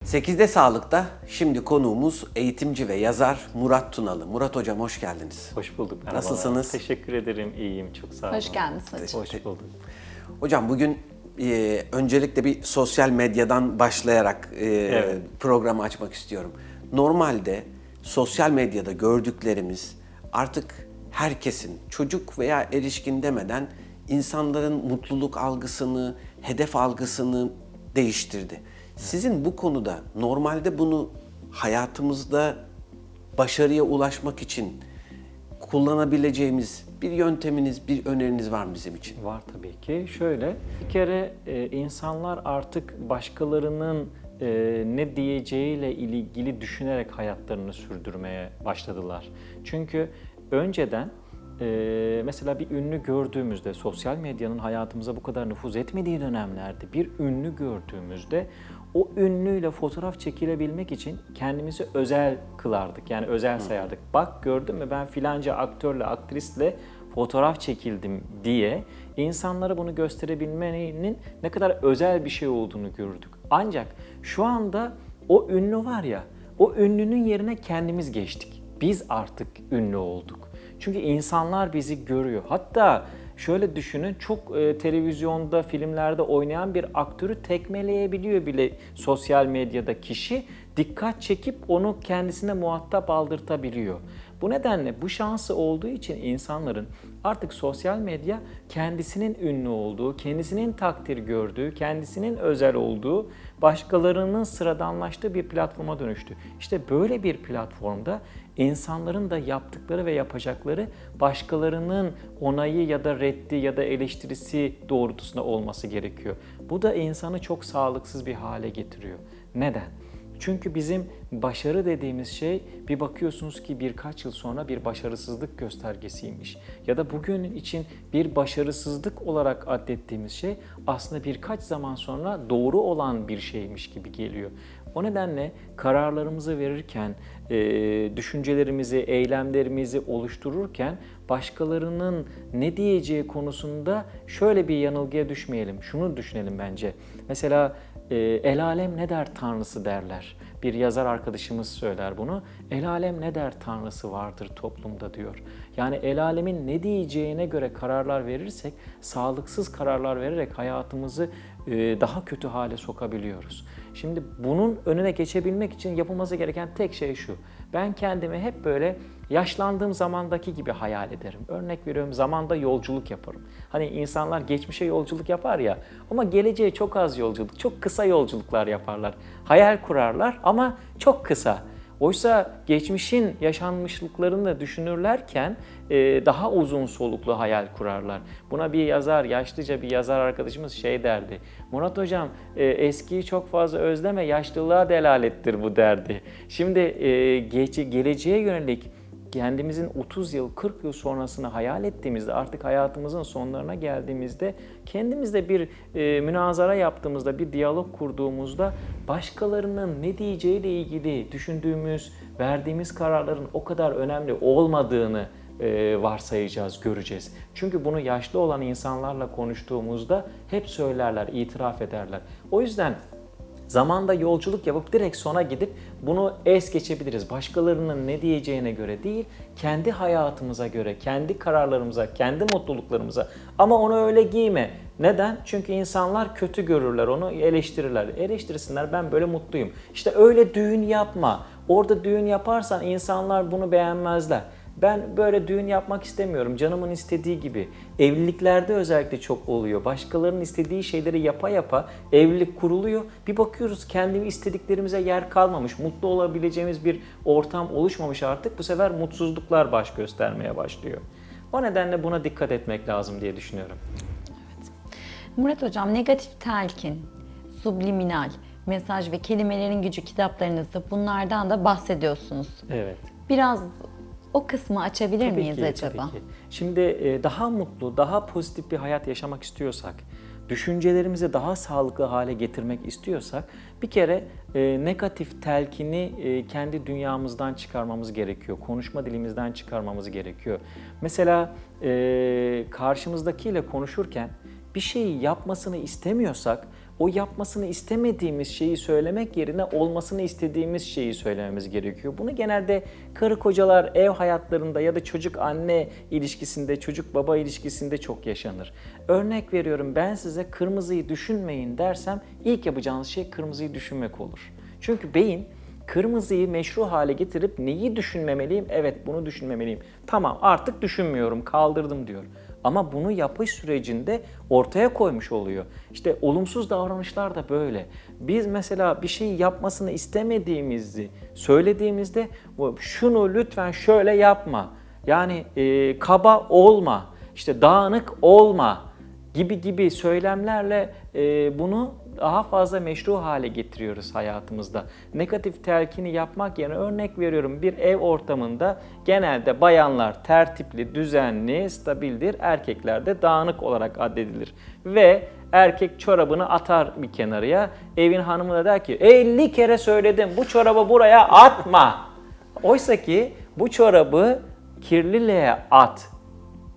8'de Sağlık'ta şimdi konuğumuz eğitimci ve yazar Murat Tunalı. Murat Hocam hoş geldiniz. Hoş bulduk. Merhabalar. Nasılsınız? Teşekkür ederim. İyiyim. Çok sağ olun. Hoş geldiniz hocam. Hoş bulduk. Hocam bugün öncelikle bir sosyal medyadan başlayarak Evet. programı açmak istiyorum. Normalde sosyal medyada gördüklerimiz artık herkesin, çocuk veya erişkin demeden insanların mutluluk algısını, hedef algısını değiştirdi. Sizin bu konuda normalde bunu hayatımızda başarıya ulaşmak için kullanabileceğimiz bir yönteminiz, bir öneriniz var mı bizim için? Var tabii ki. Şöyle, bir kere insanlar artık başkalarının ne diyeceğiyle ilgili düşünerek hayatlarını sürdürmeye başladılar. Çünkü önceden mesela bir ünlü gördüğümüzde, sosyal medyanın hayatımıza bu kadar nüfuz etmediği dönemlerde bir ünlü gördüğümüzde o ünlüyle fotoğraf çekilebilmek için kendimizi özel kılardık. Yani özel sayardık. Bak gördün mü ben filanca aktörle, aktrisle fotoğraf çekildim diye insanlara bunu gösterebilmenin ne kadar özel bir şey olduğunu gördük. Ancak şu anda o ünlü var ya, o ünlünün yerine kendimiz geçtik. Biz artık ünlü olduk. Çünkü insanlar bizi görüyor. Hatta şöyle düşünün, çok televizyonda, filmlerde oynayan bir aktörü tekmeleyebiliyor bile sosyal medyada kişi. Dikkat çekip onu kendisine muhatap aldırtabiliyor. Bu nedenle bu şansı olduğu için insanların artık sosyal medya kendisinin ünlü olduğu, kendisinin takdir gördüğü, kendisinin özel olduğu, başkalarının sıradanlaştığı bir platforma dönüştü. İşte böyle bir platformda insanların da yaptıkları ve yapacakları başkalarının onayı ya da reddi ya da eleştirisi doğrultusunda olması gerekiyor. Bu da insanı çok sağlıksız bir hale getiriyor. Neden? Çünkü bizim başarı dediğimiz şey bir bakıyorsunuz ki birkaç yıl sonra bir başarısızlık göstergesiymiş. Ya da bugün için bir başarısızlık olarak addettiğimiz şey aslında birkaç zaman sonra doğru olan bir şeymiş gibi geliyor. O nedenle kararlarımızı verirken, düşüncelerimizi, eylemlerimizi oluştururken başkalarının ne diyeceği konusunda şöyle bir yanılgıya düşmeyelim. Şunu düşünelim bence. Mesela el alem ne der tanrısı derler. Bir yazar arkadaşımız söyler bunu. El alem ne der tanrısı vardır toplumda diyor. Yani el alemin ne diyeceğine göre kararlar verirsek, sağlıksız kararlar vererek hayatımızı daha kötü hale sokabiliyoruz. Şimdi bunun önüne geçebilmek için yapılması gereken tek şey şu. Ben kendimi hep böyle yaşlandığım zamandaki gibi hayal ederim. Örnek veriyorum, zamanda yolculuk yaparım. Hani insanlar geçmişe yolculuk yapar ya, ama geleceğe çok az yolculuk, çok kısa yolculuklar yaparlar. Hayal kurarlar ama çok kısa. Oysa geçmişin yaşanmışlıklarını düşünürlerken daha uzun soluklu hayal kurarlar. Buna bir yazar, yaşlıca bir yazar arkadaşımız şey derdi. Murat Hocam eskiyi çok fazla özleme, yaşlılığa delalettir bu derdi. Şimdi geleceğe yönelik kendimizin 30 yıl, 40 yıl sonrasını hayal ettiğimizde, artık hayatımızın sonlarına geldiğimizde, kendimizle bir münazara yaptığımızda, bir diyalog kurduğumuzda başkalarının ne diyeceğiyle ilgili düşündüğümüz, verdiğimiz kararların o kadar önemli olmadığını varsayacağız, göreceğiz. Çünkü bunu yaşlı olan insanlarla konuştuğumuzda hep söylerler, itiraf ederler. O yüzden zamanda yolculuk yapıp direkt sona gidip bunu es geçebiliriz. Başkalarının ne diyeceğine göre değil, kendi hayatımıza göre, kendi kararlarımıza, kendi mutluluklarımıza. Ama onu öyle giyme. Neden? Çünkü insanlar kötü görürler, onu eleştirirler. Eleştirsinler, ben böyle mutluyum. İşte öyle düğün yapma. Orada düğün yaparsan insanlar bunu beğenmezler. Ben böyle düğün yapmak istemiyorum, canımın istediği gibi. Evliliklerde özellikle çok oluyor. Başkalarının istediği şeyleri yapa yapa evlilik kuruluyor. Bir bakıyoruz kendimi istediklerimize yer kalmamış, mutlu olabileceğimiz bir ortam oluşmamış artık. Bu sefer mutsuzluklar baş göstermeye başlıyor. O nedenle buna dikkat etmek lazım diye düşünüyorum. Evet. Murat Hocam, negatif telkin, subliminal, mesaj ve kelimelerin gücü kitaplarınızda bunlardan da bahsediyorsunuz. Evet. Biraz o kısmı açabilir Tabii miyiz ki, acaba? tabii ki. Şimdi daha mutlu, daha pozitif bir hayat yaşamak istiyorsak, düşüncelerimizi daha sağlıklı hale getirmek istiyorsak bir kere negatif telkini kendi dünyamızdan çıkarmamız gerekiyor. Konuşma dilimizden çıkarmamız gerekiyor. Mesela karşımızdakiyle konuşurken bir şeyi yapmasını istemiyorsak o yapmasını istemediğimiz şeyi söylemek yerine olmasını istediğimiz şeyi söylememiz gerekiyor. Bunu genelde karı kocalar ev hayatlarında ya da çocuk anne ilişkisinde, çocuk baba ilişkisinde çok yaşanır. Örnek veriyorum, ben size kırmızıyı düşünmeyin dersem ilk yapacağınız şey kırmızıyı düşünmek olur. Çünkü beyin kırmızıyı meşru hale getirip neyi düşünmemeliyim? Evet, bunu düşünmemeliyim. Tamam, artık düşünmüyorum, kaldırdım diyor. Ama bunu yapış sürecinde ortaya koymuş oluyor. İşte olumsuz davranışlar da böyle. Biz mesela bir şeyi yapmasını istemediğimizi söylediğimizde şunu lütfen şöyle yapma. Yani kaba olma, işte dağınık olma gibi söylemlerle bunu daha fazla meşru hale getiriyoruz hayatımızda. Negatif telkini yapmak yerine, örnek veriyorum, bir ev ortamında genelde bayanlar tertipli, düzenli, stabildir. Erkekler de dağınık olarak addedilir. Ve erkek çorabını atar bir kenarıya. Evin hanımı da der ki 50 kere söyledim, bu çorabı buraya atma. Oysa ki bu çorabı kirliliğe at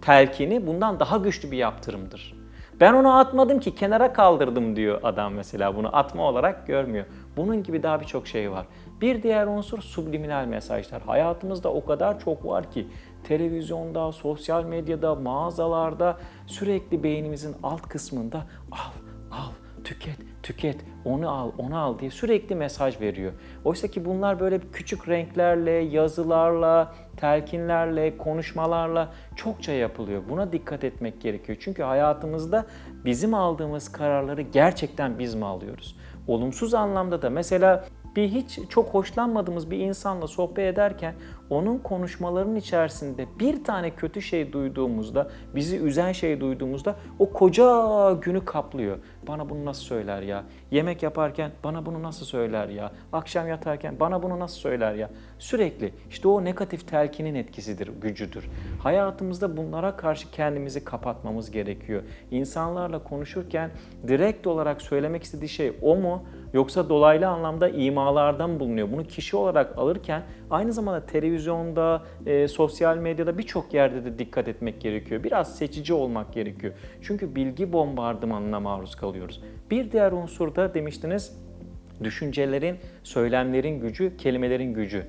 telkini bundan daha güçlü bir yaptırımdır. Ben onu atmadım ki, kenara kaldırdım diyor adam mesela, bunu atma olarak görmüyor. Bunun gibi daha birçok şey var. Bir diğer unsur subliminal mesajlar. Hayatımızda o kadar çok var ki televizyonda, sosyal medyada, mağazalarda sürekli beynimizin alt kısmında al, tüket, onu al diye sürekli mesaj veriyor. Oysa ki bunlar böyle küçük renklerle, yazılarla, telkinlerle, konuşmalarla çokça yapılıyor. Buna dikkat etmek gerekiyor. Çünkü hayatımızda bizim aldığımız kararları gerçekten biz mi alıyoruz? Olumsuz anlamda da mesela hiç çok hoşlanmadığımız bir insanla sohbet ederken onun konuşmalarının içerisinde bir tane kötü şey duyduğumuzda, bizi üzen şey duyduğumuzda o koca günü kaplıyor. Bana bunu nasıl söyler ya? Yemek yaparken bana bunu nasıl söyler ya? Akşam yatarken bana bunu nasıl söyler ya? Sürekli işte o negatif telkinin etkisidir, gücüdür. Hayatımızda bunlara karşı kendimizi kapatmamız gerekiyor. İnsanlarla konuşurken direkt olarak söylemek istediği şey o mu? Yoksa dolaylı anlamda imalardan bulunuyor. Bunu kişi olarak alırken aynı zamanda televizyonda, sosyal medyada birçok yerde de dikkat etmek gerekiyor. Biraz seçici olmak gerekiyor. Çünkü bilgi bombardımanına maruz kalıyoruz. Bir diğer unsur da demiştiniz, düşüncelerin, söylemlerin gücü, kelimelerin gücü.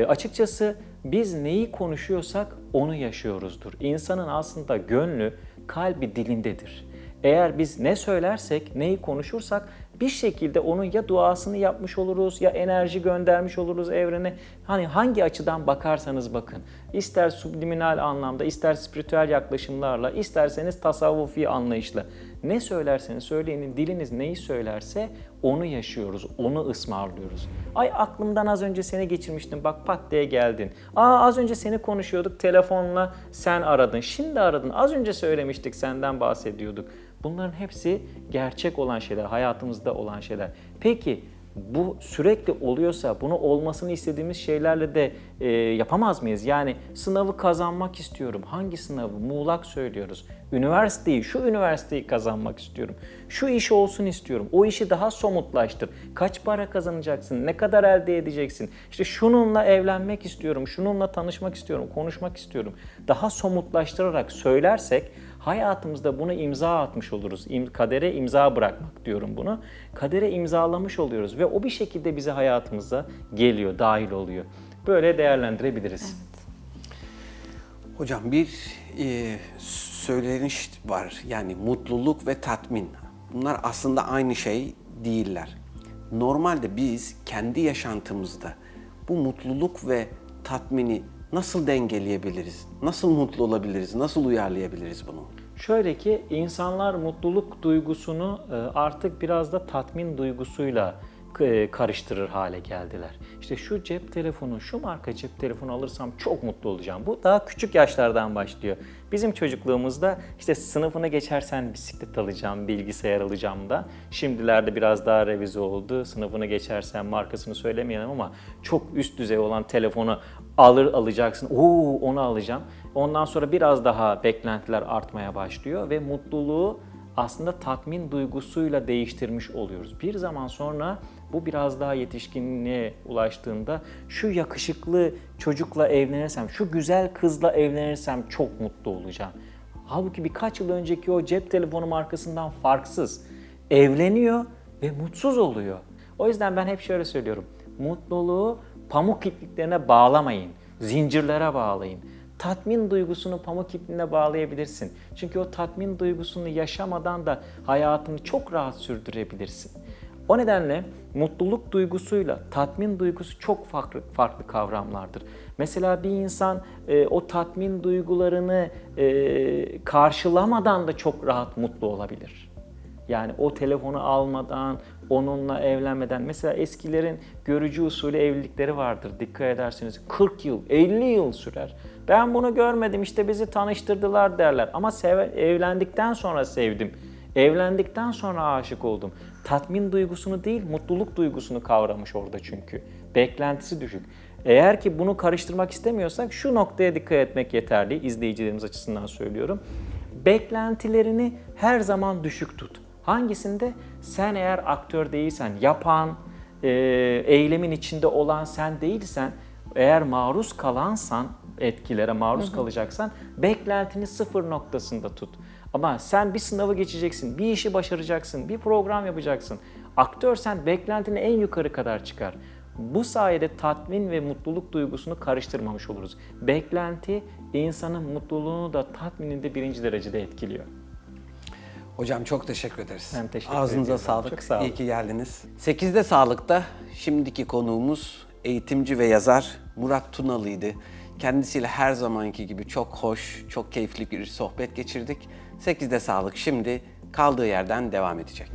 Açıkçası biz neyi konuşuyorsak onu yaşıyoruzdur. İnsanın aslında gönlü, kalbi dilindedir. Eğer biz ne söylersek, neyi konuşursak bir şekilde onun ya duasını yapmış oluruz ya enerji göndermiş oluruz evrene. Hani hangi açıdan bakarsanız bakın. İster subliminal anlamda, ister spiritüel yaklaşımlarla, isterseniz tasavvufi anlayışla. Ne söylerseniz söyleyin, diliniz neyi söylerse onu yaşıyoruz, onu ısmarlıyoruz. Ay aklımdan az önce seni geçirmiştim, bak pat diye geldin. Az önce seni konuşuyorduk, telefonla sen aradın, şimdi aradın, az önce söylemiştik, senden bahsediyorduk. Bunların hepsi gerçek olan şeyler, hayatımızda olan şeyler. Peki bu sürekli oluyorsa bunu olmasını istediğimiz şeylerle de yapamaz mıyız? Yani sınavı kazanmak istiyorum. Hangi sınavı? Muğlak söylüyoruz. Şu üniversiteyi kazanmak istiyorum. Şu iş olsun istiyorum. O işi daha somutlaştır. Kaç para kazanacaksın? Ne kadar elde edeceksin? İşte şununla evlenmek istiyorum. Şununla tanışmak istiyorum. Konuşmak istiyorum. Daha somutlaştırarak söylersek hayatımızda buna imza atmış oluruz. Kadere imza bırakmak diyorum bunu. Kadere imzalamış oluyoruz ve o bir şekilde bize hayatımıza geliyor, dahil oluyor. Böyle değerlendirebiliriz. Evet. Hocam bir söyleniş var, yani mutluluk ve tatmin. Bunlar aslında aynı şey değiller. Normalde biz kendi yaşantımızda bu mutluluk ve tatmini nasıl dengeleyebiliriz? Nasıl mutlu olabiliriz? Nasıl uyarlayabiliriz bunu? Şöyle ki insanlar mutluluk duygusunu artık biraz da tatmin duygusuyla karıştırır hale geldiler. İşte şu cep telefonu, şu marka cep telefonu alırsam çok mutlu olacağım. Bu daha küçük yaşlardan başlıyor. Bizim çocukluğumuzda işte sınıfını geçersen bisiklet alacağım, bilgisayar alacağım da. Şimdilerde biraz daha revize oldu. Sınıfını geçersen markasını söylemeyelim ama çok üst düzey olan telefonu alacaksın. Onu alacağım. Ondan sonra biraz daha beklentiler artmaya başlıyor ve mutluluğu aslında tatmin duygusuyla değiştirmiş oluyoruz. Bir zaman sonra bu biraz daha yetişkinliğe ulaştığında şu yakışıklı çocukla evlenirsem, şu güzel kızla evlenirsem çok mutlu olacağım. Halbuki birkaç yıl önceki o cep telefonu markasından farksız. evleniyor ve mutsuz oluyor. O yüzden ben hep şöyle söylüyorum. Mutluluğu pamuk ipliklerine bağlamayın, zincirlere bağlayın. Tatmin duygusunu pamuk ipliğine bağlayabilirsin. Çünkü o tatmin duygusunu yaşamadan da hayatını çok rahat sürdürebilirsin. O nedenle mutluluk duygusuyla tatmin duygusu çok farklı kavramlardır. Mesela bir insan o tatmin duygularını karşılamadan da çok rahat mutlu olabilir. Yani o telefonu almadan, onunla evlenmeden. Mesela eskilerin görücü usulü evlilikleri vardır. Dikkat ederseniz 40 yıl, 50 yıl sürer. Ben bunu görmedim, işte bizi tanıştırdılar derler. Ama evlendikten sonra sevdim. Evlendikten sonra aşık oldum. Tatmin duygusunu değil, mutluluk duygusunu kavramış orada çünkü. Beklentisi düşük. Eğer ki bunu karıştırmak istemiyorsak şu noktaya dikkat etmek yeterli. İzleyicilerimiz açısından söylüyorum. Beklentilerini her zaman düşük tut. Hangisinde? Sen eğer aktör değilsen, yapan, eylemin içinde olan sen değilsen, eğer maruz kalansan, etkilere maruz kalacaksan, beklentini sıfır noktasında tut. Ama sen bir sınavı geçeceksin, bir işi başaracaksın, bir program yapacaksın. Aktörsen beklentini en yukarı kadar çıkar. Bu sayede tatmin ve mutluluk duygusunu karıştırmamış oluruz. Beklenti insanın mutluluğunu da tatminini de birinci derecede etkiliyor. Hocam çok teşekkür ederiz. Ben teşekkür Ağzınıza ediyorum. sağlık. Çok sağ olun. İyi ki geldiniz. 8'de Sağlık'ta şimdiki konuğumuz eğitimci ve yazar Murat Tunalı'ydı. Kendisiyle her zamanki gibi çok hoş, çok keyifli bir sohbet geçirdik. 8'de Sağlık şimdi kaldığı yerden devam edecek.